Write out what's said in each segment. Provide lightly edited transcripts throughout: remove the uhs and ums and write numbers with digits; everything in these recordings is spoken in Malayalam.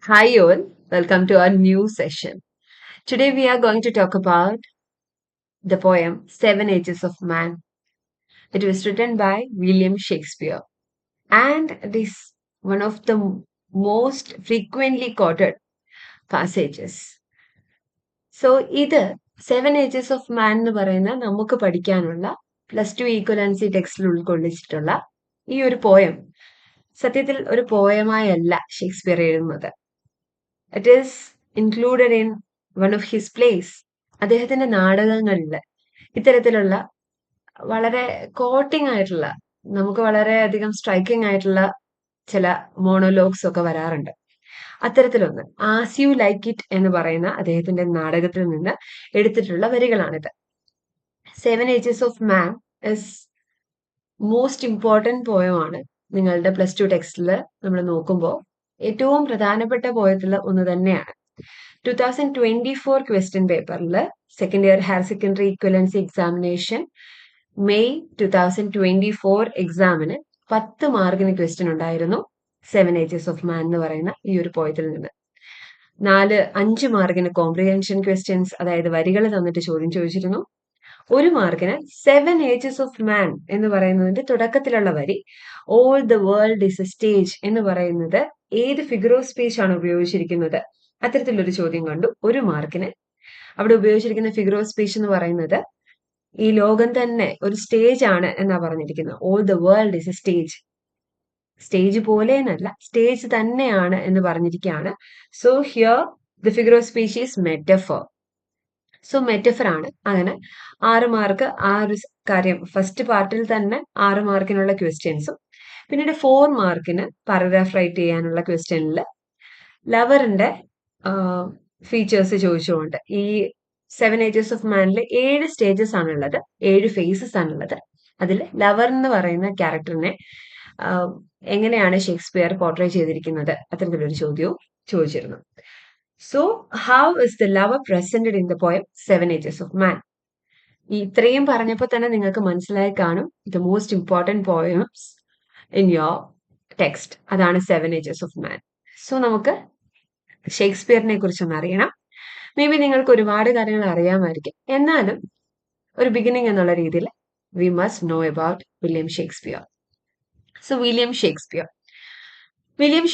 Hi, all. Welcome to our new session. Today, we are going to talk about the poem Seven Ages of Man. It was written by William Shakespeare, and it is one of the most frequently quoted passages. So ഇത് സെവൻ ഏജസ് ഓഫ് മാൻ എന്ന് പറയുന്ന നമുക്ക് പഠിക്കാനുള്ള +2 ഈക്വലൻസി ടെക്സ്റ്റിൽ ഉൾക്കൊള്ളിച്ചിട്ടുള്ള ഈ ഒരു പോയം സത്യത്തിൽ ഒരു പോയമായല്ല ഷേക്സ്പിയർ എഴുതുന്നത്. It is included in one of his place. അദ്ദേഹത്തിന്റെ നാടകങ്ങളിൽ ഇത്തരത്തിലുള്ള വളരെ കോട്ടിംഗ് ആയിട്ടുള്ള നമുക്ക് വളരെയധികം സ്ട്രൈക്കിംഗ് ആയിട്ടുള്ള ചില മോണോലോഗ്സ് ഒക്കെ വരാറുണ്ട്. അത്തരത്തിലൊന്ന് ആസ് യു ലൈക്ക് ഇറ്റ് എന്ന് പറയുന്ന അദ്ദേഹത്തിന്റെ നാടകത്തിൽ നിന്ന് എടുത്തിട്ടുള്ള വരികളാണിത്. Seven Ages of Man is most important പോയമാണ്. നിങ്ങളുടെ +2 ടെക്സ്റ്റിൽ നമ്മൾ നോക്കുമ്പോൾ ഏറ്റവും പ്രധാനപ്പെട്ട പോയത്തിൽ ഒന്ന് തന്നെയാണ്. 2024 ക്വസ്റ്റ്യൻ പേപ്പറിൽ second year higher secondary equivalency examination May 2024 എക്സാമിന് 10 മാർക്കിന് ക്വസ്റ്റ്യൻ ഉണ്ടായിരുന്നു സെവൻ ഏജസ് ഓഫ് മാൻ എന്ന് പറയുന്ന ഈ ഒരു പോയത്തിൽ നിന്ന്. 5 മാർക്കിന് കോംപ്രിഹെൻഷൻ ക്വസ്റ്റ്യൻസ്, അതായത് വരികൾ തന്നിട്ട് ചോദ്യം ചോദിച്ചിരുന്നു. 1 മാർക്കിന് സെവൻ ഏജസ് ഓഫ് മാൻ എന്ന് പറയുന്നതിന്റെ തുടക്കത്തിലുള്ള വരി all the world is a stage എന്ന് പറയുന്നത് ഏത് ഫിഗർ ഓഫ് സ്പീച്ച് ആണ് ഉപയോഗിച്ചിരിക്കുന്നത്, അത്തരത്തിലൊരു ചോദ്യം കണ്ടു. 1 മാർക്കിന് അവിടെ ഉപയോഗിച്ചിരിക്കുന്ന ഫിഗർ ഓഫ് സ്പീച്ച് എന്ന് പറയുന്നത് ഈ ലോകം തന്നെ ഒരു സ്റ്റേജ് ആണ് എന്നാ പറഞ്ഞിരിക്കുന്നത്. All the world is a stage, stage പോലെ എന്നല്ല, സ്റ്റേജ് തന്നെയാണ് എന്ന് പറഞ്ഞിരിക്കുകയാണ്. So here the figure of speech is metaphor. So metaphor ആണ്. അങ്ങനെ 6 മാർക്ക് ആ ഒരു കാര്യം ഫസ്റ്റ് പാർട്ടിൽ തന്നെ 6 മാർക്കിനുള്ള ക്വസ്റ്റ്യൻസും, പിന്നീട് 4 മാർക്കിന് പാരഗ്രാഫ് റൈറ്റ് ചെയ്യാനുള്ള ക്വസ്റ്റ്യനിൽ ലവറിന്റെ ഫീച്ചേഴ്സ് ചോദിച്ചുകൊണ്ട് ഈ സെവൻ ഏജസ് ഓഫ് മാനിൽ 7 സ്റ്റേജസ് ആണുള്ളത്, 7 ഫേസസ് ആണുള്ളത്. അതിൽ ലവർ എന്ന് പറയുന്ന ക്യാരക്ടറിനെ എങ്ങനെയാണ് ഷേക്സ്പിയർ പോർട്രേ ചെയ്തിരിക്കുന്നത്, അത്തരത്തിലൊരു ചോദ്യവും ചോദിച്ചിരുന്നു. So how is the lover presented in the poem Seven Ages of Man? ഈ ഇത്രയും പറഞ്ഞപ്പോൾ തന്നെ നിങ്ങൾക്ക് മനസ്സിലായി കാണും the most important poems in your text, അതാണ് Seven Ages of Man. So നമുക്ക് ഷേക്സ്പിയറിനെ കുറിച്ചൊന്ന് അറിയണം. മേ ബി നിങ്ങൾക്ക് ഒരുപാട് കാര്യങ്ങൾ അറിയാമായിരിക്കും, എന്നാലും ഒരു ബിഗിനിങ് എന്നുള്ള രീതിയിൽ we must know about William Shakespeare. So William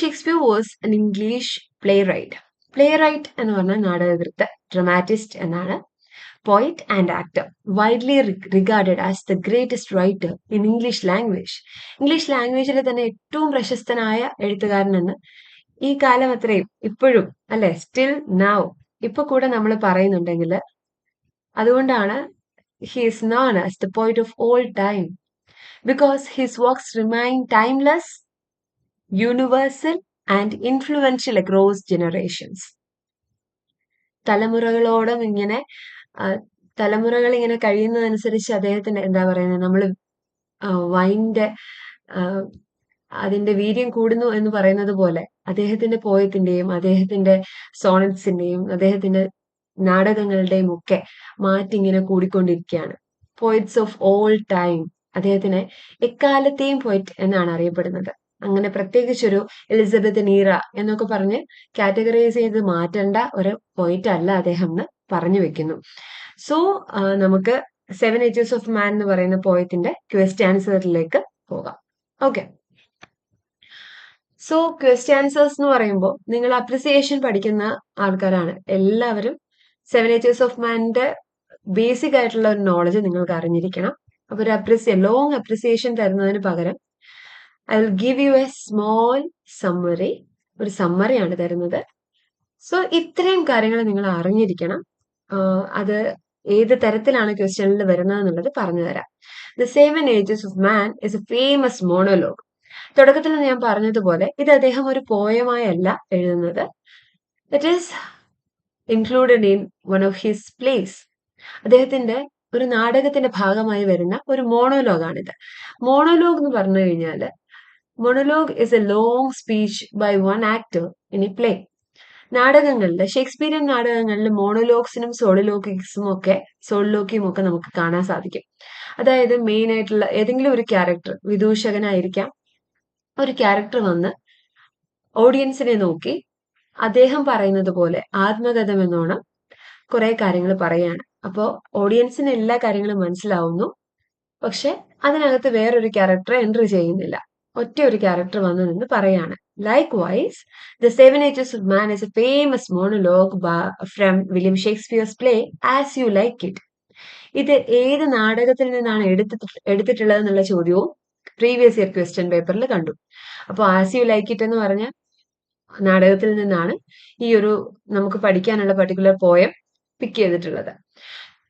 Shakespeare was an English playwright. Playwright എന്ന് പറഞ്ഞാൽ നാടകകൃത്ത്, ഡ്രമാറ്റിസ്റ്റ് എന്നാണ്. Poet and actor, widely regarded as the greatest writer in English language. English ലാംഗ്വേജിലെ തന്നെ ഏറ്റവും പ്രശസ്തനായ എഴുത്തുകാരനെന്ന് ഈ കാലം അത്രയും ഇപ്പോഴും അല്ലെ, സ്റ്റിൽ നൗ ഇപ്പൊ കൂടെ നമ്മൾ പറയുന്നുണ്ടെങ്കിൽ അതുകൊണ്ടാണ് he is known as the poet of all time, because his works remain timeless, universal and influential across generations. തലമുറകളോടും ഇങ്ങനെ തലമുറകൾ ഇങ്ങനെ കഴിയുന്നതനുസരിച്ച് അദ്ദേഹത്തിന്റെ എന്താ പറയുന്നത്, നമ്മൾ വൈൻ്റെ അതിന്റെ വീര്യം കൂടുന്നു എന്ന് പറയുന്നത് പോലെ അദ്ദേഹത്തിന്റെ പോയത്തിന്റെയും അദ്ദേഹത്തിന്റെ സോണറ്റ്സിന്റെയും അദ്ദേഹത്തിന്റെ നാടകങ്ങളുടെയും ഒക്കെ മാറ്റിങ്ങനെ കൂടിക്കൊണ്ടിരിക്കുകയാണ്. പോയിറ്റ്സ് ഓഫ് ഓൾ ടൈം, അദ്ദേഹത്തിനെ എക്കാലത്തെയും പോയിറ്റ് എന്നാണ് അറിയപ്പെടുന്നത്. അങ്ങനെ പ്രത്യേകിച്ചൊരു എലിസബത്ത് നീറ എന്നൊക്കെ പറഞ്ഞ് കാറ്റഗറൈസ് ചെയ്ത് മാറ്റേണ്ട ഒരു പോയിറ്റ് അല്ല അദ്ദേഹം എന്ന് പറഞ്ഞു വെക്കുന്നു. സോ നമുക്ക് സെവൻ ഏജസ് ഓഫ് മാൻ എന്ന് പറയുന്ന പോയത്തിന്റെ ക്വസ്റ്റ് ആൻസറിലേക്ക് പോകാം. ഓക്കെ, സോ ക്വസ്റ്റ് ആൻസേഴ്സ് എന്ന് പറയുമ്പോൾ നിങ്ങൾ അപ്രിസിയേഷൻ പഠിക്കുന്ന ആൾക്കാരാണ് എല്ലാവരും. സെവൻ ഏജസ് ഓഫ് മാനിന്റെ ബേസിക് ആയിട്ടുള്ള ഒരു നോളജ് നിങ്ങൾക്ക് അറിഞ്ഞിരിക്കണം. അപ്പൊ ഒരു ലോങ് അപ്രിസിയേഷൻ തരുന്നതിന് പകരം I will give you A small summary, ഒരു സമ്മറിയാണ് തരുന്നത്. സോ ഇത്രയും കാര്യങ്ങൾ നിങ്ങൾ അറിഞ്ഞിരിക്കണം. അത് ഏത് തരത്തിലാണ് ക്വസ്റ്റ്യനിൽ വരുന്നത് എന്നുള്ളത് പറഞ്ഞു തരാം. The Seven Ages of Man is a famous monologue. തുടക്കത്തിൽ ഞാൻ പറഞ്ഞതുപോലെ ഇത് അദ്ദേഹം ഒരു പോയമായല്ല എഴുതുന്നത്. It is included in one of his place. അദ്ദേഹത്തിന്റെ ഒരു നാടകത്തിന്റെ ഭാഗമായി വരുന്ന ഒരു മോണോലോഗാണിത്. മോണോലോഗ് എന്ന് പറഞ്ഞു കഴിഞ്ഞാൽ monologue is a long speech by one actor in a play. നാടകങ്ങളിൽ, ഷേക്സ്പിയറിയൻ നാടകങ്ങളിൽ മോണോലോഗ്സിനും സോളിലോക്കിയും ഒക്കെ നമുക്ക് കാണാൻ സാധിക്കും. അതായത് മെയിൻ ആയിട്ടുള്ള ഏതെങ്കിലും ഒരു ക്യാരക്ടർ, വിദൂഷകനായിരിക്കാം, ഒരു ക്യാരക്ടർ വന്ന് ഓഡിയൻസിനെ നോക്കി അദ്ദേഹം പറയുന്നത് പോലെ ആത്മകഥം എന്നോണം കുറെ കാര്യങ്ങൾ പറയാണ്. അപ്പോൾ ഓഡിയൻസിന് എല്ലാ കാര്യങ്ങളും മനസ്സിലാവുന്നു. പക്ഷെ അതിനകത്ത് വേറൊരു ക്യാരക്ടർ എൻട്രി ചെയ്യുന്നില്ല. ഒറ്റ ഒരു ക്യാരക്ടർ വന്നു നിന്ന് പറയാണ്. Likewise the Seven Ages of Man is a famous monologue from William Shakespeare's play As you like It. ഇത് ഏത് നാടകത്തിൽ നിന്നാണ് എടുത്തിട്ടുള്ളത് എന്നുള്ള ചോദ്യവും പ്രീവിയസ് ഇയർ ക്വസ്റ്റ്യൻ പേപ്പറിൽ കണ്ടു. അപ്പോൾ ആസ് യു ലൈക്ക് ഇറ്റ് എന്ന് പറഞ്ഞ നാടകത്തിൽ നിന്നാണ് ഈ ഒരു നമുക്ക് പഠിക്കാനുള്ള പർട്ടിക്കുലർ പോയം പിക്ക് ചെയ്തിട്ടുള്ളത്.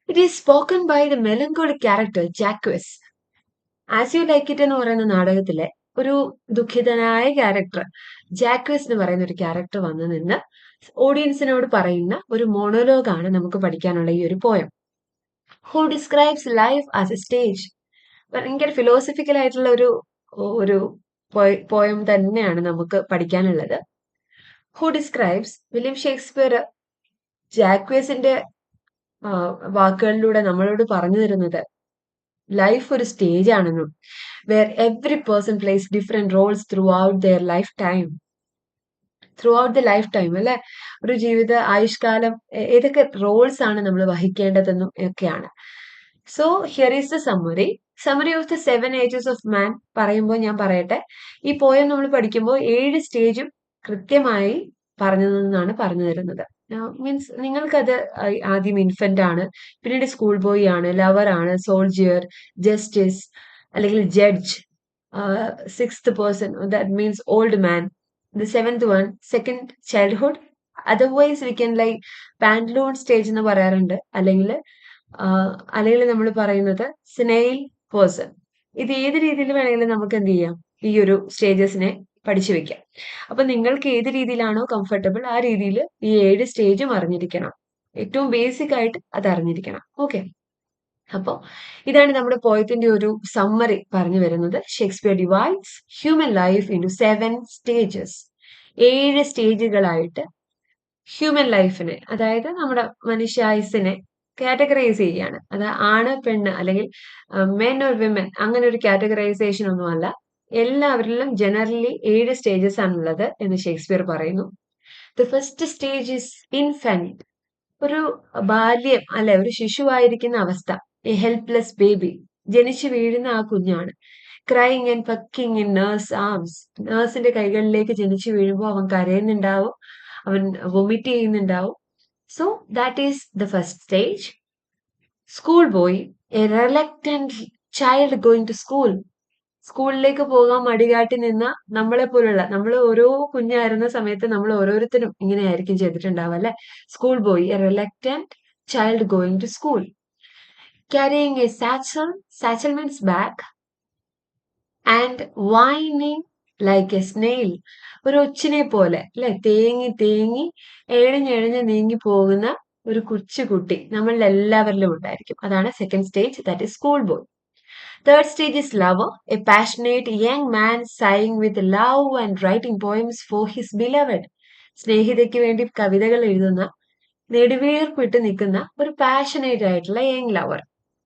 It is spoken by the melancholic character Jaques. As you like it എന്ന് പറയുന്ന നാടകത്തിലെ ഒരു ദുഃഖിതനായ ക്യാരക്ടർ ജാക്വസ് എന്ന് പറയുന്ന ഒരു ക്യാരക്ടർ വന്നു നിന്ന് ഓഡിയൻസിനോട് പറയുന്ന ഒരു മോണോലോഗാണ് നമുക്ക് പഠിക്കാനുള്ള ഈ ഒരു poem. Who describes life as a stage. ഭയങ്കര ഫിലോസഫിക്കൽ ആയിട്ടുള്ള ഒരു പോയം തന്നെയാണ് നമുക്ക് പഠിക്കാനുള്ളത്. ഹു ഡിസ്ക്രൈബ്സ് വില്യം ഷേക്സ്പിയർ ജാക്വേസിന്റെ വാക്കുകളിലൂടെ നമ്മളോട് പറഞ്ഞു തരുന്നത് ലൈഫ് ഒരു സ്റ്റേജ് ആണെന്നും where every person plays different roles throughout their lifetime. Throughout the lifetime അല്ലെ, ഒരു ജീവിത ആയുഷ്കാലം ഏതൊക്കെ റോൾസ് ആണ് നമ്മൾ വഹിക്കേണ്ടതെന്നും ഒക്കെയാണ്. So here is the summary of the Seven Ages of മാൻ പറയുമ്പോൾ ഞാൻ പറയട്ടെ, ഈ പോയം നമ്മൾ പഠിക്കുമ്പോൾ 7 സ്റ്റേജും കൃത്യമായി പറഞ്ഞതെന്നാണ് പറഞ്ഞു തരുന്നത്. മീൻസ് നിങ്ങൾക്കത് ആദ്യം ഇൻഫന്റ് ആണ്, പിന്നീട് സ്കൂൾ ബോയ് ആണ്, ലവർ ആണ്, സോൾജിയർ, ജസ്റ്റിസ് അല്ലെങ്കിൽ judge, sixth person that means old man, the seventh one second childhood, otherwise we can like pantaloon stage എന്ന് പറയാറുണ്ട്, അല്ലെങ്കിൽ നമ്മൾ പറയുന്നത് സ്നെയിൽ പേഴ്സൺ. ഇത് ഏത് രീതിയിൽ വേണമെങ്കിലും നമുക്ക് എന്ത് ചെയ്യാം, ഈ ഒരു സ്റ്റേജസിനെ പഠിച്ചു വെക്കാം. അപ്പൊ നിങ്ങൾക്ക് ഏത് രീതിയിലാണോ കംഫർട്ടബിൾ ആ രീതിയിൽ ഈ 7 സ്റ്റേജും അറിഞ്ഞിരിക്കണം. ഏറ്റവും ബേസിക് ആയിട്ട് അത് അറിഞ്ഞിരിക്കണം. ഓക്കെ, അപ്പോൾ ഇതാണ് നമ്മുടെ പോയത്തിന്റെ ഒരു സമ്മറി പറഞ്ഞു വരുന്നത്. Shakespeare divides human life into 7 stages. 7 സ്റ്റേജുകളായിട്ട് ഹ്യൂമൻ ലൈഫിനെ, അതായത് നമ്മുടെ മനുഷ്യായുസിനെ കാറ്റഗറൈസ് ചെയ്യുകയാണ്. അത് ആണ് പെണ്ണ് അല്ലെങ്കിൽ മെൻ ഓർ വിമൻ അങ്ങനെ ഒരു കാറ്റഗറൈസേഷൻ ഒന്നുമല്ല. എല്ലാവരിലും ജനറലി 7 സ്റ്റേജസ് ആണുള്ളത് എന്ന് ഷേക്സ്പിയർ പറയുന്നു. The first stage is infant. ഒരു ബാല്യം അല്ലെ, ഒരു ശിശുവായിരിക്കുന്ന അവസ്ഥ. എ ഹെൽപ്ലെസ് ബേബി, ജനിച്ചു വീഴുന്ന ആ കുഞ്ഞാണ്. Crying and puking in nurse arms. നേഴ്സിന്റെ കൈകളിലേക്ക് ജനിച്ചു വീഴുമ്പോൾ അവൻ കരയുന്നുണ്ടാവും, അവൻ വൊമിറ്റ് ചെയ്യുന്നുണ്ടാവും. So that is the first stage. School boy, a reluctant child going to school. സ്കൂളിലേക്ക് പോകാൻ മടികാട്ടി നിന്ന നമ്മളെ പോലുള്ള, നമ്മൾ ഓരോ കുഞ്ഞായിരുന്ന സമയത്ത് നമ്മൾ ഓരോരുത്തരും ഇങ്ങനെയായിരിക്കും ചെയ്തിട്ടുണ്ടാവുക അല്ലെ. School boy, a reluctant child going to school. Carrying a satchel means bag, and whining like a snail. ഒരു ഒച്ചിനെ പോലെ അല്ലെ, തേങ്ങി തേങ്ങി എഴഞ്ഞെഴഞ്ഞ് നീങ്ങി പോകുന്ന ഒരു കൊച്ചുകുട്ടി നമ്മളിൽ എല്ലാവരിലും ഉണ്ടായിരിക്കും. അതാണ് second stage, that is school boy. Third stage is lover, a passionate young man sighing with love and writing poems for his beloved. സ്നേഹിതയ്ക്ക് വേണ്ടി കവിതകൾ എഴുതുന്ന, നെടുവീർപ്പിട്ട് നിൽക്കുന്ന ഒരു പാഷനേറ്റ് ആയിട്ടുള്ള യങ് ലവർ.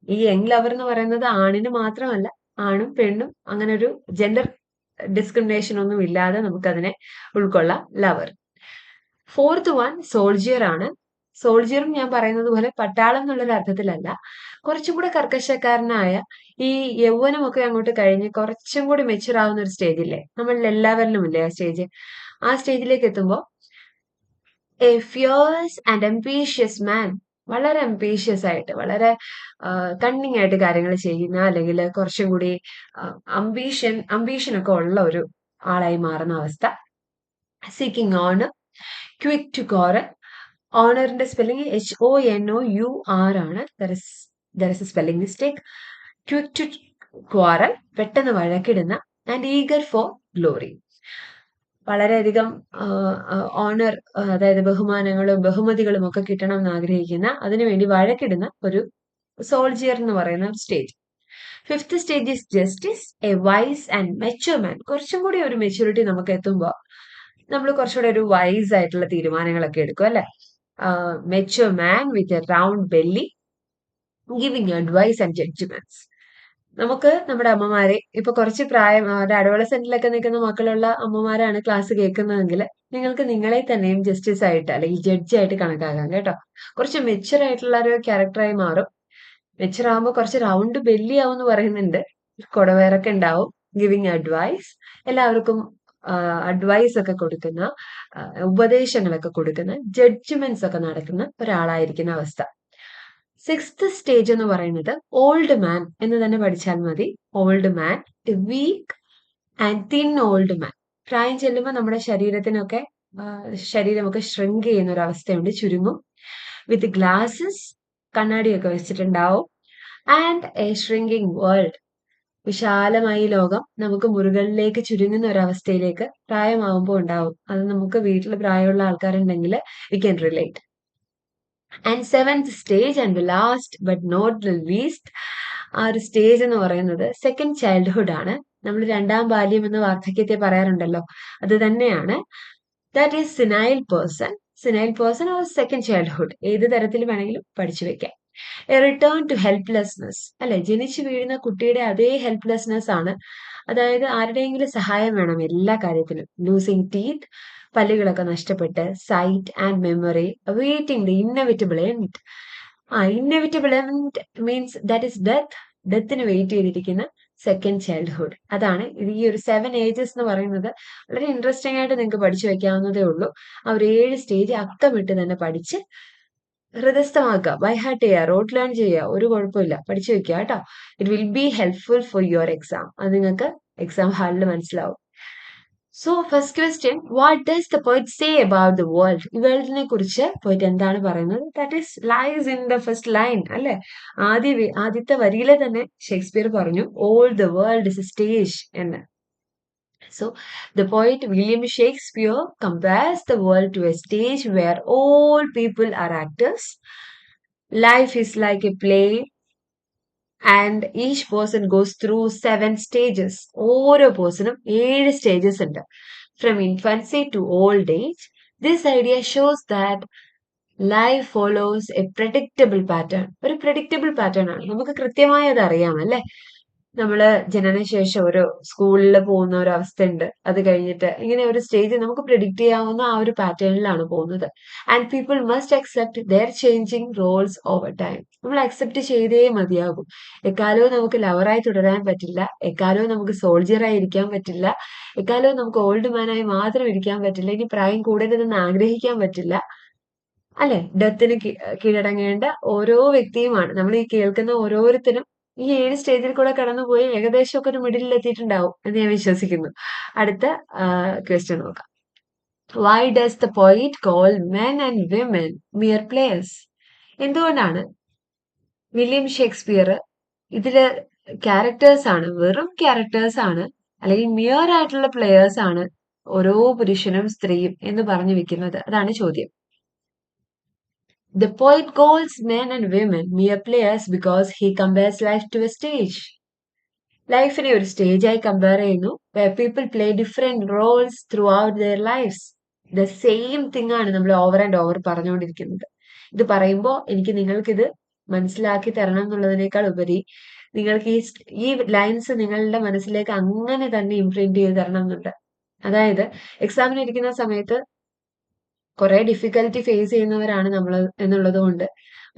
ഈ യങ് ലവർ എന്ന് പറയുന്നത് ആണിന് മാത്രമല്ല, ആണും പെണ്ണും അങ്ങനെ ഒരു ജെൻഡർ ഡിസ്ക്രിമിനേഷൻ ഒന്നും ഇല്ലാതെ നമുക്കതിനെ ഉൾക്കൊള്ളാം. ലവർ. ഫോർത്ത് വൺ സോൾജിയർ ആണ്. സോൾജിയറും ഞാൻ പറയുന്നത് പോലെ പട്ടാളം എന്നുള്ളൊരു അർത്ഥത്തിലല്ല, കുറച്ചും കൂടെ കർക്കശക്കാരനായ, ഈ യൗവനമൊക്കെ അങ്ങോട്ട് കഴിഞ്ഞ് കുറച്ചും കൂടി മെച്ചുർ ആവുന്ന ഒരു സ്റ്റേജ് ഇല്ലേ, നമ്മളിൽ എല്ലാവരിലും ഇല്ലേ ആ സ്റ്റേജ്. ആ സ്റ്റേജിലേക്ക് എത്തുമ്പോൾ എ ഫിയേഴ്സ് ആൻഡ് അംബീഷ്യസ് മാൻ, വളരെ അംബീഷ്യസ് ആയിട്ട്, വളരെ കണ്ണിങ് ആയിട്ട് കാര്യങ്ങൾ ചെയ്യുന്ന, അല്ലെങ്കിൽ കുറച്ചും കൂടി അംബീഷൻ ഒക്കെ ഉള്ള ഒരു ആളായി മാറുന്ന അവസ്ഥ. Seeking honour, quick to quarrel. ഓണറിന്റെ സ്പെല്ലിംഗ് HONOUR ആണ്. There is a spelling mistake. Quick to quarrel, പെട്ടെന്ന് വഴക്കിടുന്ന. ആൻഡ് ഈഗർ ഫോർ ഗ്ലോറി, വളരെയധികം ഓണർ, അതായത് ബഹുമാനങ്ങളും ബഹുമതികളും ഒക്കെ കിട്ടണം എന്ന് ആഗ്രഹിക്കുന്ന, അതിനുവേണ്ടി വഴക്കിടുന്ന ഒരു സോൾജിയർ എന്ന് പറയുന്ന stage. Fifth stage is justice, a wise and mature man. കുറച്ചും കൂടി ഒരു മെച്യൂരിറ്റി നമുക്ക് എത്തുമ്പോൾ നമ്മൾ കുറച്ചുകൂടെ ഒരു വൈസ് ആയിട്ടുള്ള തീരുമാനങ്ങളൊക്കെ എടുക്കും അല്ലെ. Mature man with a round belly, giving advice and judgements. നമുക്ക് നമ്മുടെ അമ്മമാരെ, ഇപ്പൊ കുറച്ച് പ്രായം, ഒരു അഡോളസെന്റിലൊക്കെ നിൽക്കുന്ന മക്കളുള്ള അമ്മമാരാണ് ക്ലാസ് കേൾക്കുന്നതെങ്കിൽ നിങ്ങൾക്ക് നിങ്ങളെ തന്നെയും ജസ്റ്റിസ് ആയിട്ട് അല്ലെങ്കിൽ ജഡ്ജായിട്ട് കണക്കാക്കാം കേട്ടോ. കുറച്ച് മെച്യൂർ ആയിട്ടുള്ള ഒരു ക്യാരക്ടറായി മാറും. മെച്യൂർ ആകുമ്പോൾ കുറച്ച് റൗണ്ട് ബെല്ലി ആവും എന്ന് പറയുന്നുണ്ട്. കുടവേറൊക്കെ ഉണ്ടാവും. ഗിവിങ് അഡ്വൈസ്, എല്ലാവർക്കും അഡ്വൈസ് ഒക്കെ കൊടുക്കുന്ന, ഉപദേശങ്ങളൊക്കെ കൊടുക്കുന്ന, ജഡ്ജ്മെന്റ്സ് ഒക്കെ നടത്തുന്ന ഒരാളായിരിക്കുന്ന അവസ്ഥ. സിക്സ്ത് സ്റ്റേജ് എന്ന് പറയുന്നത് ഓൾഡ് മാൻ എന്ന് തന്നെ പഠിച്ചാൽ മതി. Old man, weak and thin old man. പ്രായം ചെല്ലുമ്പോൾ നമ്മുടെ ശരീരമൊക്കെ ഷ്രിങ്ക് ചെയ്യുന്ന ഒരു അവസ്ഥയുണ്ട്, ചുരുങ്ങും. വിത്ത് ഗ്ലാസസ്, കണ്ണാടിയൊക്കെ വെച്ചിട്ടുണ്ടാവും. ആൻഡ് എ ഷ്രിങ്കിങ് വേൾഡ്, വിശാലമായി ലോകം നമുക്ക് മുറികളിലേക്ക് ചുരുങ്ങുന്ന ഒരവസ്ഥയിലേക്ക് പ്രായമാവുമ്പോൾ ഉണ്ടാവും. അത് നമുക്ക് വീട്ടിൽ പ്രായമുള്ള ആൾക്കാരുണ്ടെങ്കിൽ we can relate. And seventh stage and last but not the least, ആ ഒരു സ്റ്റേജ് എന്ന് പറയുന്നത് സെക്കൻഡ് ചൈൽഡ്ഹുഡ് ആണ്. നമ്മൾ രണ്ടാം ബാല്യം എന്ന് വാർദ്ധക്യത്തെ പറയാറുണ്ടല്ലോ, അത് തന്നെയാണ്. That is senile person or second childhood, ഏത് തരത്തിൽ വേണമെങ്കിലും പഠിച്ചു വെക്കാം. എ റിട്ടേൺ ടു ഹെൽപ്ലെസ്നെസ്, അല്ലെ, ജനിച്ചു വീഴുന്ന കുട്ടിയുടെ അതേ ഹെൽപ്ലെസ്നെസ് ആണ്. അതായത് ആരുടെയെങ്കിലും സഹായം വേണം എല്ലാ കാര്യത്തിലും. ലൂസിങ് ടീത്ത്, പല്ലുകളൊക്കെ നഷ്ടപ്പെട്ട്. Sight and memory, waiting the inevitable end. Inevitable end means that is death. ഡെത്തിന് വെയിറ്റ് ചെയ്തിരിക്കുന്ന സെക്കൻഡ് ചൈൽഡ്ഹുഡ്. അതാണ് ഈ ഒരു 7 ഏജസ് എന്ന് പറയുന്നത്. വളരെ ഇൻട്രസ്റ്റിംഗ് ആയിട്ട് നിങ്ങൾക്ക് പഠിച്ചു വെക്കാവുന്നതേ ഉള്ളൂ. ആ ഒരു 7 സ്റ്റേജ് അക്കമിട്ട് തന്നെ പഠിച്ച് ഹൃദയസ്ഥമാക്കുക, ബൈ ഹാർട്ട് ചെയ്യുക, റോട്ട് ലേൺ ചെയ്യുക, ഒരു കുഴപ്പമില്ല, പഠിച്ചു വെക്കുക കേട്ടോ. It will be helpful for your exam. അത് നിങ്ങൾക്ക് എക്സാം ഹാളിൽ മനസ്സിലാവും. So first question, what does the poet say about the world? ഈ വേൾഡിനെ കുറിച്ച് പോയിറ്റ് എന്താണ് പറയുന്നത്? That is lies in the first line, അല്ലെ? ആദ്യത്തെ വരിയിലെ തന്നെ ഷേക്സ്പിയർ പറഞ്ഞു all the world is a stage എന്ന്. So, the poet William Shakespeare compares the world to a stage where all people are actors. Life is like a play and each person goes through 7 stages. ഓരോ പേഴ്സണും 7 സ്റ്റേജസ് ഉണ്ട്. From infancy to old age, this idea shows that life follows a predictable pattern. ഒരു predictable pattern ആണ്, നമുക്ക് കൃത്യമായി അത് അറിയാം, അല്ലെ? നമ്മള് ജനനശേഷം ഒരു സ്കൂളിൽ പോകുന്ന ഒരു അവസ്ഥയുണ്ട്. അത് കഴിഞ്ഞിട്ട് ഇങ്ങനെ ഒരു സ്റ്റേജ് നമുക്ക് പ്രിഡിക്റ്റ് ചെയ്യാവുന്ന ആ ഒരു പാറ്റേണിലാണ് പോകുന്നത്. And people must accept their changing roles over time. നമ്മൾ അക്സെപ്റ്റ് ചെയ്തേ മതിയാകും. എക്കാലവും നമുക്ക് ലവറായി തുടരാൻ പറ്റില്ല, എക്കാലവും നമുക്ക് സോൾജിയറായി ഇരിക്കാൻ പറ്റില്ല, എക്കാലവും നമുക്ക് ഓൾഡ് മാനായി മാത്രം ഇരിക്കാൻ പറ്റില്ല, ഇനി പ്രായം കൂടരുതെന്ന് ആഗ്രഹിക്കാൻ പറ്റില്ല, അല്ലെ? ഡെത്തിന് കീഴടങ്ങേണ്ട ഓരോ വ്യക്തിയുമാണ് നമ്മൾ ഈ കേൾക്കുന്ന ഓരോരുത്തരും. ഈ 7 സ്റ്റേജിൽ കൂടെ കടന്നുപോയി ഏകദേശം ഒക്കെ ഒരു മിഡിലിൽ എത്തിയിട്ടുണ്ടാവും എന്ന് ഞാൻ വിശ്വസിക്കുന്നു. അടുത്ത ക്വസ്റ്റ്യൻ നോക്കാം. വൈ ഡസ് ദ പോയിറ്റ് call men and women mere players? എന്തുകൊണ്ടാണ് വില്യം ഷേക്സ്പിയർ ഇതില് ക്യാരക്ടേഴ്സ് ആണ്, വെറും ക്യാരക്ടേഴ്സ് ആണ്, അല്ലെങ്കിൽ മിയർ ആയിട്ടുള്ള പ്ലേയേഴ്സ് ആണ് ഓരോ പുരുഷനും സ്ത്രീയും എന്ന് പറഞ്ഞു വെക്കുന്നത്? അതാണ് ചോദ്യം. The poet calls men and women mere players because he compares life to a stage. ലൈഫിനെ ഒരു സ്റ്റേജായി കമ്പയർ ചെയ്യുന്നു. where people play different roles throughout their lives. The same thing ആണ് നമ്മൾ ഓവർ ആൻഡ് ഓവർ പറഞ്ഞുകൊണ്ടിരിക്കുന്നത്. ഇത് പറയുമ്പോൾ എനിക്ക് നിങ്ങൾക്കിത് മനസ്സിലാക്കി തരണം എന്നുള്ളതിനേക്കാൾ ഉപരി നിങ്ങൾക്ക് ഈ ലൈൻസ് നിങ്ങളുടെ മനസ്സിലേക്ക് അങ്ങനെ തന്നെ ഇംപ്രിന്റ് ചെയ്ത് തരണം എന്നുണ്ട്. അതായത് എക്സാമിന് ഇരിക്കുന്ന സമയത്ത് കുറെ ഡിഫിക്കൽറ്റി ഫേസ് ചെയ്യുന്നവരാണ് നമ്മൾ എന്നുള്ളത് കൊണ്ട്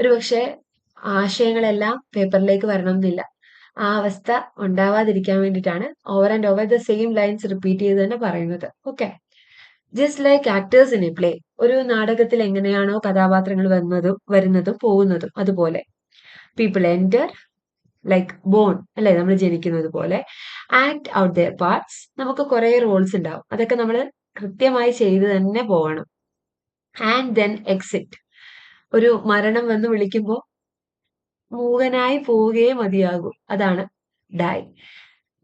ഒരുപക്ഷെ ആശയങ്ങളെല്ലാം പേപ്പറിലേക്ക് വരണം എന്നില്ല. ആ അവസ്ഥ ഉണ്ടാവാതിരിക്കാൻ വേണ്ടിയിട്ടാണ് over and over the same lines repeat ചെയ്ത് തന്നെ പറയുന്നത്. Okay, just like actors in a play. ഒരു നാടകത്തിൽ എങ്ങനെയാണോ കഥാപാത്രങ്ങൾ വരുന്നതും പോകുന്നതും അതുപോലെ. പീപ്പിൾ എൻറ്റർ ലൈക്ക് ബോൺ, അല്ലെ, നമ്മൾ ജനിക്കുന്നത് പോലെ. ആക്ട് ഔട്ട് ദെയർ പാർട്സ്, നമുക്ക് കുറെ റോൾസ് ഉണ്ടാവും, അതൊക്കെ നമ്മൾ കൃത്യമായി ചെയ്ത് തന്നെ പോകണം. ആൻഡ് ദെൻ എക്സിറ്റ്, ഒരു മരണം വന്ന് വിളിക്കുമ്പോൾ മൂകനായി പോവുകയേ മതിയാകൂ, അതാണ് die.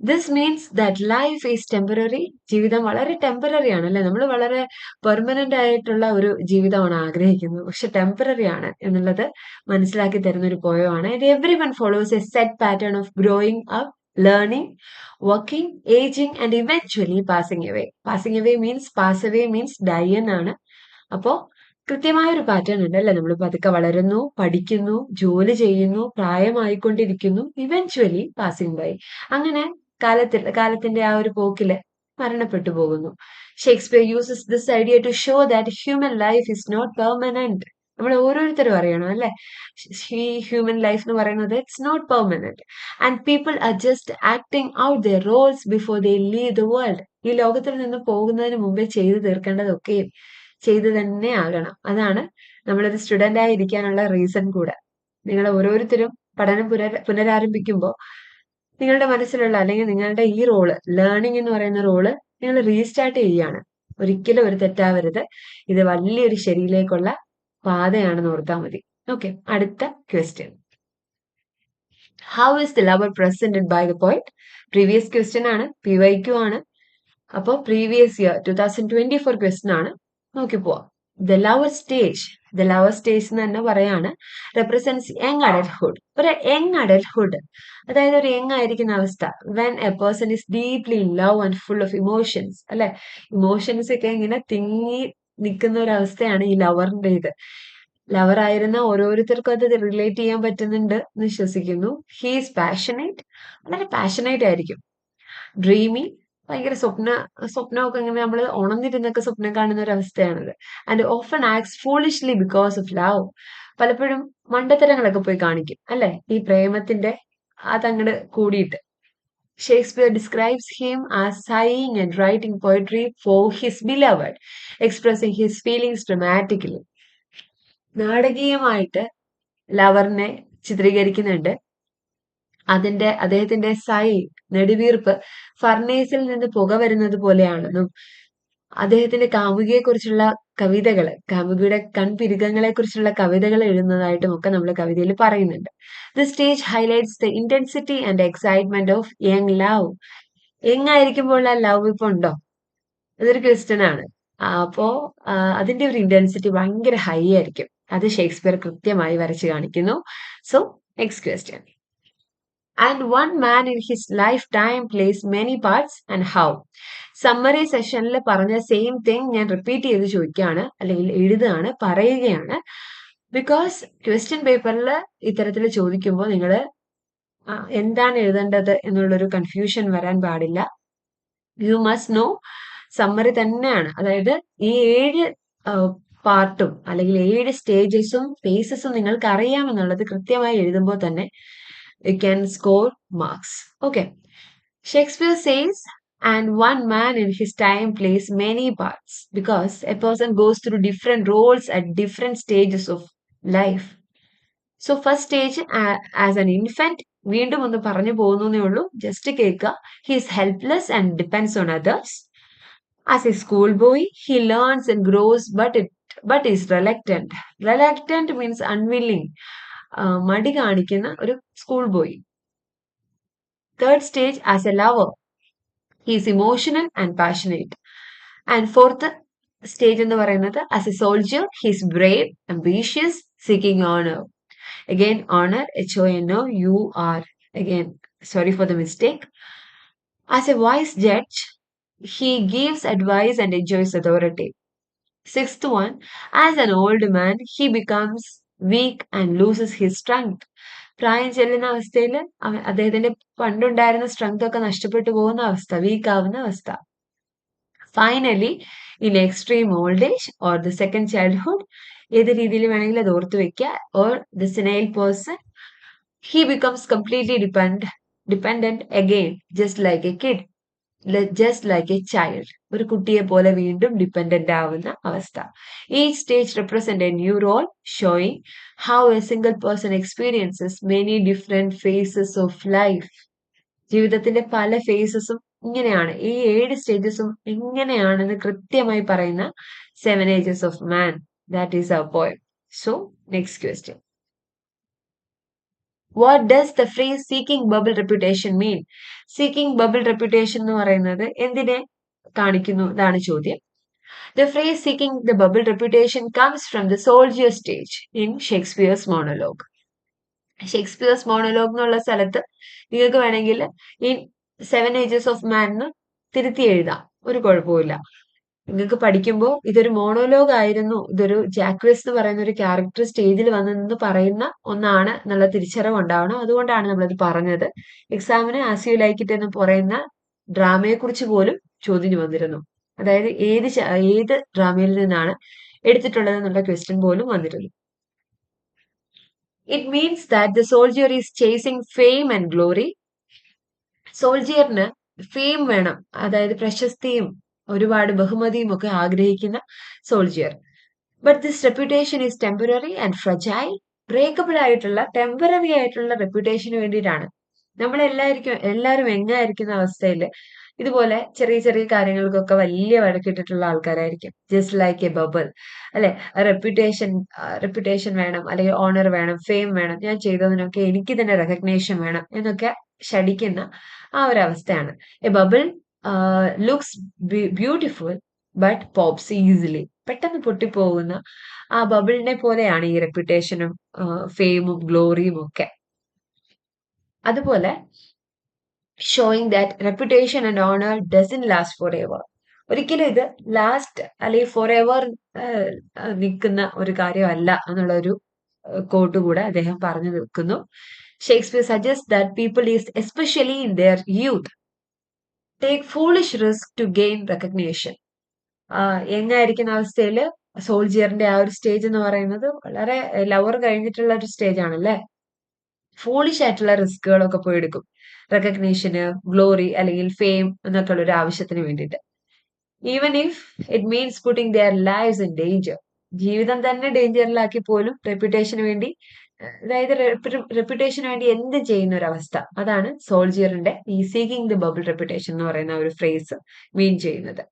This means that life is temporary. ജീവിതം വളരെ ടെമ്പററി ആണ്, അല്ലെ? നമ്മൾ വളരെ പെർമനന്റ് ആയിട്ടുള്ള ഒരു ജീവിതമാണ് ആഗ്രഹിക്കുന്നത്, പക്ഷെ ടെമ്പററി ആണ് എന്നുള്ളത് മനസ്സിലാക്കി തരുന്ന ഒരു പോയമാണ്. And everyone follows a set pattern of growing up, learning, working, ageing and eventually passing away. Passing away means, pass away means die എന്നാണ്. അപ്പോ കൃത്യമായ ഒരു പാറ്റേൺ ഉണ്ട്, അല്ലെ? നമ്മൾ പതുക്കെ വളരുന്നു, പഠിക്കുന്നു, ജോലി ചെയ്യുന്നു, പ്രായമായിക്കൊണ്ടിരിക്കുന്നു, ഇവൻച്വലി പാസിംഗ് ബൈ. അങ്ങനെ കാലത്തിന്റെ ആ ഒരു പോക്കില് മരണപ്പെട്ടു പോകുന്നു. Shakespeare uses this idea to show that human life is not permanent. നമ്മൾ ഓരോരുത്തരും അറിയണം അല്ലെ, ഈ ഹ്യൂമൻ ലൈഫ് എന്ന് പറയുന്നത് it's not permanent and people are just acting out their roles before they leave the world. ഈ ലോകത്തിൽ നിന്ന് പോകുന്നതിന് മുമ്പേ ചെയ്തു തീർക്കേണ്ടതൊക്കെ ചെയ്തു തന്നെ ആകണം. അതാണ് നമ്മളൊരു സ്റ്റുഡന്റ് ആയി ഇരിക്കാനുള്ള റീസൺ കൂടെ. നിങ്ങൾ ഓരോരുത്തരും പഠനം പുനരാരംഭിക്കുമ്പോൾ നിങ്ങളുടെ മനസ്സിലുള്ള അല്ലെങ്കിൽ നിങ്ങളുടെ ഈ റോള്, ലേണിംഗ് എന്ന് പറയുന്ന റോള് നിങ്ങൾ റീസ്റ്റാർട്ട് ചെയ്യുകയാണ്. ഒരിക്കലും ഒരു തെറ്റാവരുത്. ഇത് വലിയൊരു ശരിയിലേക്കുള്ള പാതയാണെന്ന് ഓർത്താൽ മതി. ഓക്കെ, അടുത്ത question. How is the lover presented by the poet? Previous question ആണ്, PYQ ആണ്. അപ്പോൾ പ്രീവിയസ് ഇയർ 2024 ക്വസ്റ്റ്യൻ ആണ്. നോക്കി പോവാം. ദ ലവർ സ്റ്റേജ് എന്ന് തന്നെ പറയാണ് റെപ്രസെന്റ്സ് യങ് അഡൽട്ട്ഹുഡ്. ഒരു യങ് അഡൽട്ട്ഹുഡ്, അതായത് ഒരു യങ് ആയിരിക്കുന്ന അവസ്ഥ. When A person is deeply in love and full of emotions, അല്ലെ, ഇമോഷൻസ് ഒക്കെ ഇങ്ങനെ തിങ്ങി നിൽക്കുന്ന ഒരു അവസ്ഥയാണ് ഈ ലവറിന്റെ ഇത്. ലവർ ആയിരുന്ന ഓരോരുത്തർക്കും അത് റിലേറ്റ് ചെയ്യാൻ പറ്റുന്നുണ്ട് എന്ന് വിശ്വസിക്കുന്നു. ഹീസ് പാഷനേറ്റ്, വളരെ പാഷനേറ്റ് ആയിരിക്കും. ഡ്രീമി, ഭയങ്കര സ്വപ്നമൊക്കെ ഇങ്ങനെ നമ്മൾ ഉണർന്നിരുന്നൊക്കെ സ്വപ്നം കാണുന്ന ഒരു അവസ്ഥയാണത്. And often acts foolishly because of love. പലപ്പോഴും മണ്ടത്തരങ്ങളൊക്കെ പോയി കാണിക്കും അല്ലെ, ഈ പ്രേമത്തിന്റെ അതങ്ങട് കൂടിയിട്ട്. Shakespeare describes him as sighing and writing poetry for his beloved, expressing his feelings dramatically. നാടകീയമായിട്ട് ലവറിനെ ചിത്രീകരിക്കുന്നുണ്ട്. അദ്ദേഹത്തിന്റെ നെടുവീർപ്പ് ഫർണേസിൽ നിന്ന് പുക വരുന്നത് പോലെയാണെന്നും അദ്ദേഹത്തിന്റെ കാമുകിയെ കുറിച്ചുള്ള കവിതകൾ, കാമുകിയുടെ കൺപിരുകങ്ങളെ കുറിച്ചുള്ള കവിതകൾ എഴുതുന്നതായിട്ടും ഒക്കെ നമ്മൾ കവിതയിൽ പറയുന്നുണ്ട്. The stage highlights the intensity and excitement of young love. Young ആയിരിക്കുമ്പോൾ ആ ലവ് ഇപ്പൊ ഉണ്ടോ? അതൊരു ക്വസ്റ്റ്യൻ ആണ്. അപ്പോ അതിന്റെ ഒരു ഇന്റൻസിറ്റി ഭയങ്കര ഹൈ ആയിരിക്കും. അത് ഷേക്സ്പിയർ കൃത്യമായി വരച്ചു കാണിക്കുന്നു. So next question. And one man in his lifetime plays many parts and how? Summary സെഷനിൽ പറഞ്ഞ സെയിം തിങ് ഞാൻ റിപ്പീറ്റ് ചെയ്ത് ചോദിക്കുകയാണ്, അല്ലെങ്കിൽ എഴുതുകയാണ്, പറയുകയാണ്. ബിക്കോസ് ക്വസ്റ്റ്യൻ പേപ്പറിൽ ഇത്തരത്തിൽ ചോദിക്കുമ്പോൾ നിങ്ങൾ എന്താണ് എഴുതേണ്ടത് എന്നുള്ളൊരു കൺഫ്യൂഷൻ വരാൻ പാടില്ല. യു മസ്റ്റ് നോ സമ്മറി തന്നെയാണ്. അതായത് ഈ 7 പാർട്ടും അല്ലെങ്കിൽ 7 സ്റ്റേജസും ഫേസസും നിങ്ങൾക്ക് അറിയാമെന്നുള്ളത് കൃത്യമായി എഴുതുമ്പോൾ തന്നെ you can score marks. Okay. Shakespeare says, and one man in his time plays many parts because a person goes through different roles at different stages of life. So first stage, as an infant, വീണ്ടും ഒന്ന് പറഞ്ഞു പോകുന്നേ ഉള്ളൂ, ജസ്റ്റ് കേൾക്കുക. He is helpless and depends on others. As a schoolboy, he learns and grows, but is reluctant. Reluctant means unwilling. മടി കാണിക്കുന്ന ഒരു school boy. Third stage as a lover, he is emotional and passionate. And fourth stage എന്ന് പറയുന്നത് as a soldier, he is brave, ambitious, seeking honour. Again honour, HONOUR. Again, sorry for the mistake. As a wise judge, he gives advice and enjoys authority. Sixth one, as an old man, he becomes weak and loses his strength. പ്രായം ചെല്ലുന്ന അവസ്ഥയിൽ അദ്ദേഹത്തിന്റെ പണ്ടുണ്ടായിരുന്ന സ്ട്രെങ്ത് ഒക്കെ നഷ്ടപ്പെട്ടു പോകുന്ന അവസ്ഥ, വീക്ക് ആവുന്ന അവസ്ഥ. Finally in extreme old age or the second childhood, ഏത് രീതിയിൽ വേണമെങ്കിലും അത് ഓർത്ത് വെക്കുക, or the senile person, he becomes completely dependent again, just like a kid, just like a child. ഒരു കുട്ടിയെ പോലെ വീണ്ടും ഡിപ്പെൻഡന്റ് ആവുന്ന അവസ്ഥ. Each stage represents a new role, showing how a single person experiences many different phases of life. ജീവിതത്തിന്റെ പല ഫേസസും ഇങ്ങനെയാണ്, ഈ 7 സ്റ്റേജസും ഇങ്ങനെയാണെന്ന് കൃത്യമായി പറയുന്ന 7 ages of man. That is our poem. So, next question. What does the phrase seeking bubble reputation mean? Seeking bubble reputation എന്ന് പറയുന്നത് എന്തിനെ കാണിക്കുന്നു? ഇതാണ് ചോദ്യം. The phrase seeking the bubble reputation comes from the soldier stage in Shakespeare's monologue. Shakespeare's monologue എന്നുള്ള സ്ഥലത്ത് നിങ്ങൾക്ക് വേണമെങ്കിൽ ഈ 7 ages of man എന്ന് തിരുത്തി എഴുതാം, ഒരു കുഴപ്പമില്ല. നിങ്ങൾക്ക് പഠിക്കുമ്പോൾ ഇതൊരു മോണോലോഗ് ആയിരുന്നു, ഇതൊരു ജാക്വസ് എന്ന് പറയുന്ന ഒരു ക്യാരക്ടർ സ്റ്റേജിൽ വന്ന് നിന്ന് പറയുന്ന ഒന്നാണ് എന്നുള്ള തിരിച്ചറിവ് ഉണ്ടാവണം. അതുകൊണ്ടാണ് നമ്മളത് പറഞ്ഞത്. എക്സാമിന് ആസ് യു ലൈക്ക് ഇറ്റ് എന്ന് പറയുന്ന ഡ്രാമയെക്കുറിച്ച് പോലും ചോദ്യം വന്നിരുന്നു. അതായത് ഏത് ഡ്രാമയിൽ നിന്നാണ് എടുത്തിട്ടുള്ളത് എന്നുള്ള ക്വസ്റ്റ്യൻ പോലും വന്നിരുന്നു. It means that the soldier is chasing fame and glory. സോൾജിയറിന് ഫെയിം വേണം, അതായത് പ്രശസ്തിയും ഒരുപാട് ബഹുമതിയും ഒക്കെ ആഗ്രഹിക്കുന്ന soldier. But this reputation is temporary and fragile. Breakable ആയിട്ടുള്ള ടെമ്പററി ആയിട്ടുള്ള റെപ്യൂട്ടേഷന് വേണ്ടിയിട്ടാണ്. എല്ലാവരും എങ്ങായിരിക്കുന്ന അവസ്ഥയിൽ ഇതുപോലെ ചെറിയ ചെറിയ കാര്യങ്ങൾക്കൊക്കെ വലിയ വഴക്കിട്ടിട്ടുള്ള ആൾക്കാരായിരിക്കും. ജസ്റ്റ് ലൈക്ക് എ ബബിൾ, അല്ലെ? റെപ്യൂട്ടേഷൻ വേണം, അല്ലെങ്കിൽ ഓണർ വേണം, ഫെയിം വേണം, ഞാൻ ചെയ്തതിനൊക്കെ എനിക്ക് തന്നെ റെക്കഗ്നേഷൻ വേണം എന്നൊക്കെ ശടിക്കുന്ന ആ ഒരു അവസ്ഥയാണ്. A bubble looks beautiful but pops easily. പെട്ടെന്ന് പൊട്ടിപ്പോകുന്ന ആ ബബിളിനെ പോലെയാണ് ഈ റെപ്യൂട്ടേഷനും ഫെയിമും ഗ്ലോറിയും ഒക്കെ. അതുപോലെ showing that reputation and honour doesn't last forever. ഒരിക്കലും ഇത് ലാസ്റ്റ് അല്ലെങ്കിൽ ഫോർ എവർ നിൽക്കുന്ന ഒരു കാര്യമല്ല എന്നുള്ള ഒരു കോട്ട് കൂടെ അദ്ദേഹം പറഞ്ഞു നിൽക്കുന്നു. Shakespeare suggest that people is especially in their youth take foolish risk to gain recognition. എങ്ങായിരിക്കുന്ന അവസ്ഥയിൽ സോൾജിയറിന്റെ ആ ഒരു സ്റ്റേജ് എന്ന് പറയുന്നത് വളരെ ലവർ കഴിഞ്ഞിട്ടുള്ള ഒരു സ്റ്റേജ് ആണല്ലേ. ഫോളിഷ് ആയിട്ടുള്ള റിസ്കുകളൊക്കെ പോയി എടുക്കും, റെക്കഗ്നേഷന്, ഗ്ലോറി അല്ലെങ്കിൽ ഫെയിം എന്നൊക്കെ ഉള്ള ഒരു ആവശ്യത്തിന് വേണ്ടിയിട്ട്. Even if it means putting their lives in danger. ജീവിതം തന്നെ ഡേഞ്ചറിലാക്കി പോലും റെപ്യൂട്ടേഷന് വേണ്ടി, അതായത് റെപ്യൂട്ടേഷന് വേണ്ടി എന്ത് ചെയ്യുന്ന ഒരു അവസ്ഥ. അതാണ് സോൾജിയറിന്റെ ഈ സീക്കിംഗ് ദ ബബിൾ റെപ്യൂട്ടേഷൻ എന്ന് പറയുന്ന ഒരു ഫ്രേസ് മീൻ ചെയ്യുന്നത്.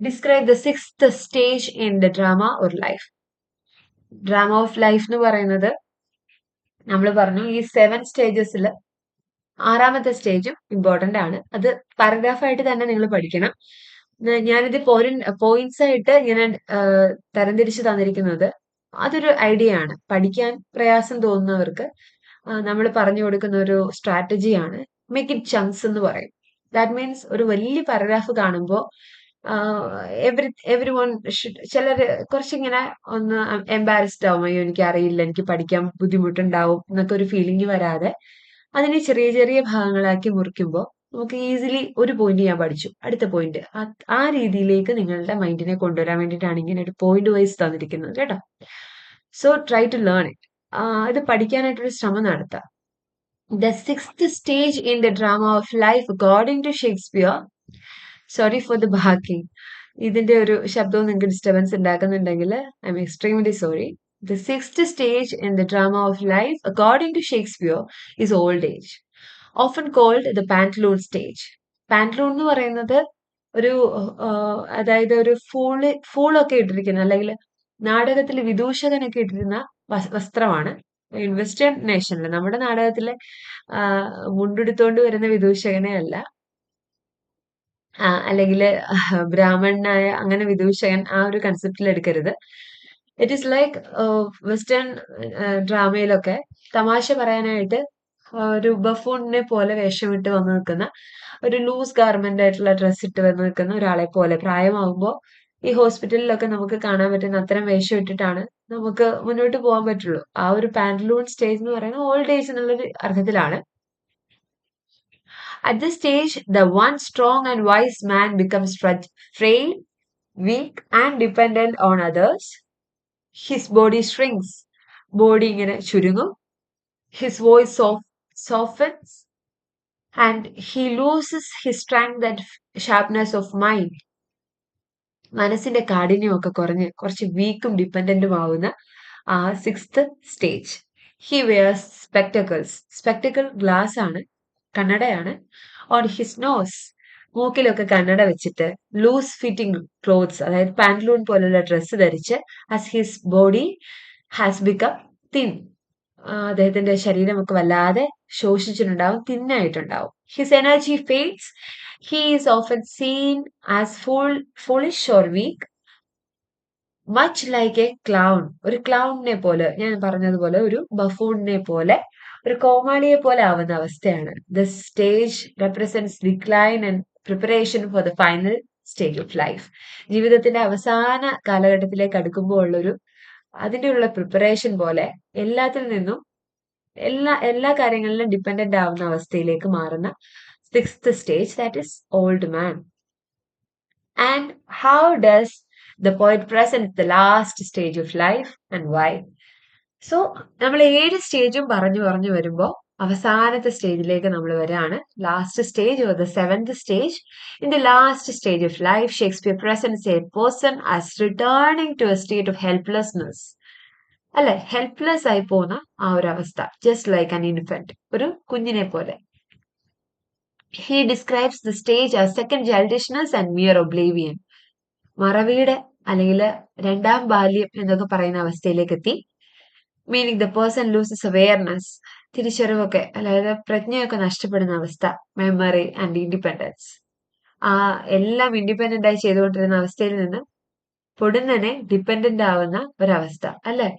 Describe the sixth stage in the drama or life. Drama of life എന്ന് പറയുന്നത് നമ്മൾ പറഞ്ഞു ഈ 7 സ്റ്റേജസിൽ 6ാമത്തെ സ്റ്റേജും ഇമ്പോർട്ടന്റ് ആണ്. അത് പാരഗ്രാഫായിട്ട് തന്നെ നിങ്ങൾ പഠിക്കണം. ഞാനിത് പോയിന്റ്സ് ആയിട്ട് ഇങ്ങനെ തരംതിരിച്ച് തന്നിരിക്കുന്നത് അതൊരു ഐഡിയ ആണ്. പഠിക്കാൻ പ്രയാസം തോന്നുന്നവർക്ക് നമ്മൾ പറഞ്ഞു കൊടുക്കുന്ന ഒരു സ്ട്രാറ്റജിയാണ് മേക്ക് ഇറ്റ് ചങ്ക്സ് എന്ന് പറയും. ദാറ്റ് മീൻസ് ഒരു വലിയ പാരഗ്രാഫ് കാണുമ്പോൾ എവരി വൺ ചിലർ കുറച്ചിങ്ങനെ ഒന്ന് എംബാരസ്ഡ് ആവും, അയ്യോ എനിക്ക് അറിയില്ല, എനിക്ക് പഠിക്കാൻ ബുദ്ധിമുട്ടുണ്ടാവും എന്നൊക്കെ ഒരു ഫീലിംഗ് വരാതെ അതിനെ ചെറിയ ചെറിയ ഭാഗങ്ങളാക്കി മുറിക്കുമ്പോൾ നമുക്ക് ഈസിലി ഒരു പോയിന്റ് ഞാൻ പഠിച്ചു, അടുത്ത പോയിന്റ്, ആ രീതിയിലേക്ക് നിങ്ങളുടെ മൈൻഡിനെ കൊണ്ടുവരാൻ വേണ്ടിയിട്ടാണ് ഇങ്ങനെ ഒരു പോയിന്റ് വൈസ് തന്നിരിക്കുന്നത് കേട്ടോ. So try to learn it. ഇത് പഠിക്കാനായിട്ടൊരു ശ്രമം നടത്താം. The sixth stage in the drama of life according to Shakespeare. Sorry for the barking. ഇതിന്റെ ഒരു ശബ്ദവും നിങ്ങൾക്ക് ഡിസ്റ്റർബൻസ് ഉണ്ടാക്കുന്നുണ്ടെങ്കിൽ I am extremely sorry. The sixth stage in the drama of life, according to Shakespeare, is old age, often called the pantaloon stage. Pantaloon എന്ന് പറയുന്നത് ഒരു അതായത് ഒരു ഫൂളൊക്കെ ഇട്ടിരിക്കുന്ന, അല്ലെങ്കിൽ നാടകത്തിൽ വിദൂഷകനൊക്കെ ഇട്ടിരുന്ന വസ്ത്രമാണ്. വെസ്റ്റേൺ നേഷനിൽ നമ്മുടെ നാടകത്തിലെ മുണ്ടെടുത്തോണ്ട് വരുന്ന വിദൂഷകനെ അല്ല, അല്ലെങ്കിൽ ബ്രാഹ്മണനായ അങ്ങനെ വിദൂഷകൻ, ആ ഒരു കൺസെപ്റ്റിൽ എടുക്കരുത്. ഇറ്റ് ഈസ് ലൈക്ക് വെസ്റ്റേൺ ഡ്രാമയിലൊക്കെ തമാശ പറയാനായിട്ട് ഒരു ബഫൂണിനെ പോലെ വേഷമിട്ട് വന്ന് നിൽക്കുന്ന, ഒരു ലൂസ് ഗാർമെന്റ് ആയിട്ടുള്ള ഡ്രസ്സ് ഇട്ട് വന്ന് നിൽക്കുന്ന ഒരാളെ പോലെ പ്രായമാകുമ്പോൾ ഈ ഹോസ്പിറ്റലിലൊക്കെ നമുക്ക് കാണാൻ പറ്റുന്ന അത്തരം വേഷം ഇട്ടിട്ടാണ് നമുക്ക് മുന്നോട്ട് പോകാൻ പറ്റുള്ളൂ. ആ ഒരു പാന്റലൂൺ സ്റ്റേജ് എന്ന് പറയുന്നത് ഓൾഡ് ഏജ് എന്നുള്ളൊരു അർത്ഥത്തിലാണ്. At this stage, the one strong and wise man becomes frail, weak, and dependent on others. His body shrinks. Body ഇങ്ങനെ ചുരുങ്ങും. His voice softens. And he loses his strength and sharpness of mind. മനസ്സിന്റെ കാഠിന്യമൊക്കെ കുറഞ്ഞ് കുറച്ച് വീക്കും ഡിപ്പെൻഡന്റും ആവുന്ന ആ 6th stage. He wears spectacles. Spectacle glass ആണ്, കണ്ണടയാണ്. ഓൺ ഹിസ് നോസ്, മൂക്കിലൊക്കെ കണ്ണട വെച്ചിട്ട്, ലൂസ് ഫിറ്റിംഗ് ക്ലോത്ത്സ്, അതായത് പാന്റലൂൺ പോലുള്ള ഡ്രസ്സ് ധരിച്ച്, as his body has become thin, അദ്ദേഹത്തിന്റെ ശരീരമൊക്കെ വല്ലാതെ ശോഷിച്ചിട്ടുണ്ടാവും, തിന്നായിട്ടുണ്ടാവും. His energy fades. He is often seen as foolish or weak, much like a clown. ഒരു ക്ലൗണിനെ പോലെ, ഞാൻ പറഞ്ഞതുപോലെ ഒരു ബഫൂണിനെ പോലെ, ഒരു കോമാളിയെ പോലെ ആവുന്ന അവസ്ഥയാണ്. The stage represents decline and preparation for the final stage of life. ജീവിതത്തിന്റെ അവസാന കാലഘട്ടത്തിലേക്ക് അടുക്കുമ്പോൾ ഉള്ളൊരു അതിൻ്റെ ഉള്ള പ്രിപ്പറേഷൻ പോലെ, എല്ലാത്തിൽ നിന്നും എല്ലാ കാര്യങ്ങളിലും ഡിപ്പെൻഡന്റ് ആവുന്ന അവസ്ഥയിലേക്ക് മാറുന്ന Sixth stage, that is old man. And how does the poet present the last stage of life and why? So നമ്മൾ 7 സ്റ്റേജും പറഞ്ഞു വരുമ്പോൾ അവസാനത്തെ സ്റ്റേജിലേക്ക് നമ്മൾ വരികയാണ്. Last stage or the seventh stage. In the last stage of life Shakespeare presents a person as returning to a state of helplessness. അല്ലെ, ഹെൽപ്ലെസ് ആയി പോകുന്ന ആ ഒരു അവസ്ഥ, ജസ്റ്റ് ലൈക്ക് ആൻ ഇൻഫന്റ്, ഒരു കുഞ്ഞിനെ പോലെ. He describes the stage as second childishness and mere oblivion. മറവിയുടെ അല്ലെങ്കിൽ രണ്ടാം ബാല്യം എന്നൊക്കെ പറയുന്ന അവസ്ഥയിലേക്ക് എത്തി. Meaning the person loses awareness, തിരിച്ചറിവൊക്കെ, അതായത് പ്രജ്ഞയൊക്കെ നഷ്ടപ്പെടുന്ന അവസ്ഥ. മെമ്മറി ആൻഡ് ഇൻഡിപെൻഡൻസ്, ആ എല്ലാം ഇൻഡിപെൻഡന്റ് ആയി ചെയ്തുകൊണ്ടിരുന്ന അവസ്ഥയിൽ നിന്ന് പൊടുന്നനെ ഡിപ്പെൻഡന്റ് ആവുന്ന ഒരവസ്ഥ, അല്ലെ?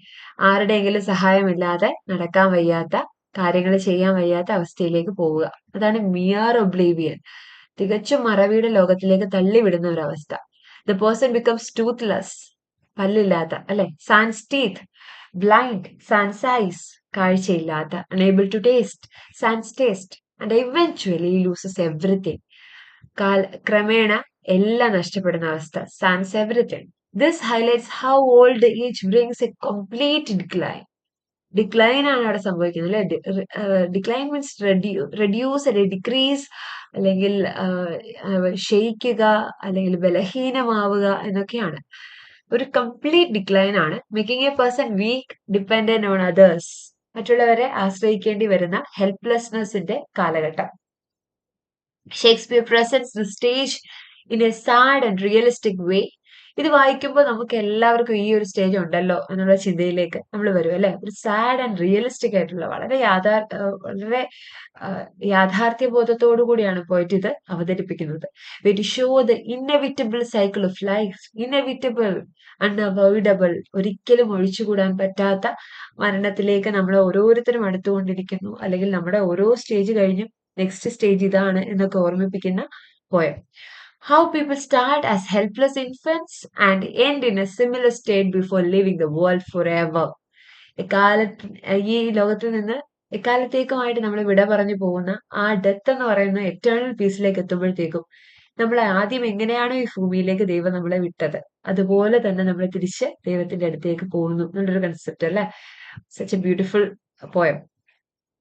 ആരുടെയെങ്കിലും സഹായമില്ലാതെ നടക്കാൻ വയ്യാത്ത, കാര്യങ്ങൾ ചെയ്യാൻ വയ്യാത്ത അവസ്ഥയിലേക്ക് പോവുക. അതാണ് മിയർ ഒബ്ലീവിയൻ, തികച്ചും മറവിയുടെ ലോകത്തിലേക്ക് തള്ളിവിടുന്ന ഒരവസ്ഥ. ദ പേഴ്സൺ ബിക്കംസ് ടൂത്ത്ലെസ്, പല്ലില്ലാത്ത, അല്ലെ? Sans teeth, blind, sans eyes, കാഴ്ചയില്ലാത്ത, unable to taste, sans taste, and eventually loses everything. ക്രമേണ എല്ലാം നഷ്ടപ്പെടുന്ന അവസ്ഥ, sans everything. This highlights how old age brings a complete decline. Decline ആണ് അവിടെ സംഭവിക്കുന്നത്, അല്ലെ? ഡിക്ലൈൻ മീൻസ് റെഡ്യൂസ് അല്ലെങ്കിൽ ഡിക്രീസ്, അല്ലെങ്കിൽ ക്ഷയിക്കുക, അല്ലെങ്കിൽ ബലഹീനമാവുക എന്നൊക്കെയാണ്. ഒരു കംപ്ലീറ്റ് ഡിക്ലൈൻ ആണ്. Making a person weak, dependent on others, മറ്റുള്ളവരെ ആശ്രയിക്കേണ്ടി വരുന്ന ഹെൽപ്ലെസ്നെസിന്റെ കാലഘട്ടം. Shakespeare presents the stage in a sad and realistic way. ഇത് വായിക്കുമ്പോൾ നമുക്ക് എല്ലാവർക്കും ഈ ഒരു സ്റ്റേജ് ഉണ്ടല്ലോ എന്നുള്ള ചിന്തയിലേക്ക് നമ്മൾ വരും, അല്ലെ? ഒരു സാഡ് ആൻഡ് റിയലിസ്റ്റിക് ആയിട്ടുള്ള, വളരെ വളരെ യാഥാർത്ഥ്യബോധത്തോടു കൂടിയാണ് പോയിട്ട് ഇത് അവതരിപ്പിക്കുന്നത്. To show the inevitable cycle of life. Inevitable, unavoidable, ഒരിക്കലും ഒഴിച്ചുകൂടാൻ പറ്റാത്ത മരണത്തിലേക്ക് നമ്മൾ ഓരോരുത്തരും അടുത്തുകൊണ്ടിരിക്കുന്നു, അല്ലെങ്കിൽ നമ്മുടെ ഓരോ സ്റ്റേജ് കഴിഞ്ഞും നെക്സ്റ്റ് സ്റ്റേജ് ഇതാണ് എന്നൊക്കെ ഓർമ്മിപ്പിക്കുന്ന poem. How people start as helpless infants and end in a similar state before leaving the world forever. ഈ ലോകത്തിൽ നിന്ന് എക്കാലത്തേക്കുമായിട്ട് നമ്മൾ വിട പറഞ്ഞു പോകുന്ന ആ ഡെത്ത് എന്ന് പറയുന്ന എറ്റേണൽ പീസിലേക്ക് എത്തുമ്പോഴത്തേക്കും നമ്മൾ ആദ്യം എങ്ങനെയാണോ ഈ ഭൂമിയിലേക്ക് ദൈവം നമ്മളെ വിട്ടത്, അതുപോലെ തന്നെ നമ്മൾ തിരിച്ച് ദൈവത്തിന്റെ അടുത്തേക്ക് പോകുന്നു എന്നുള്ളൊരു കൺസെപ്റ്റ്, അല്ലെ? Such a beautiful poem.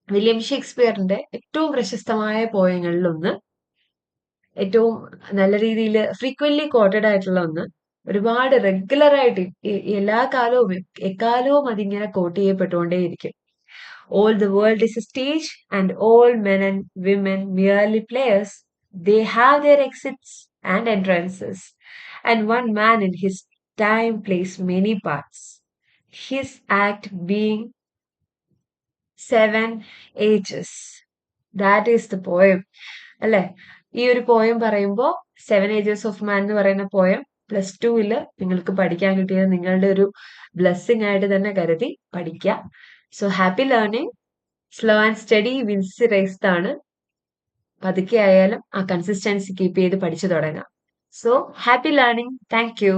William ഷേക്സ്പിയറിന്റെ ഏറ്റവും പ്രശസ്തമായ പോയങ്ങളിലൊന്ന്, ഏറ്റവും നല്ല രീതിയിൽ ഫ്രീക്വന്റ്ലി കോട്ടഡ് ആയിട്ടുള്ള ഒന്ന്, ഒരുപാട് റെഗുലർ ആയിട്ട് എല്ലാ കാലവും എക്കാലവും അതിങ്ങനെ coat ചെയ്യപ്പെട്ടുകൊണ്ടേയിരിക്കും. All the world is a stage and all men and women merely players. They have their exits and entrances, and one man in his time plays many parts, his act being 7 ages. That is the poem, അല്ലെ? ഈ ഒരു പോയം പറയുമ്പോൾ 7 Ages of Man എന്ന് പറയുന്ന പോയം +2 നിങ്ങൾക്ക് പഠിക്കാൻ കിട്ടിയത് നിങ്ങളുടെ ഒരു ബ്ലെസ്സിങ് ആയിട്ട് തന്നെ കരുതി പഠിക്കുക. So happy learning. Slow and steady wins race ആണ്. പതുക്കെ ആയാലും ആ കൺസിസ്റ്റൻസി കീപ്പ് ചെയ്ത് പഠിച്ചു തുടങ്ങാം. So happy learning. Thank U.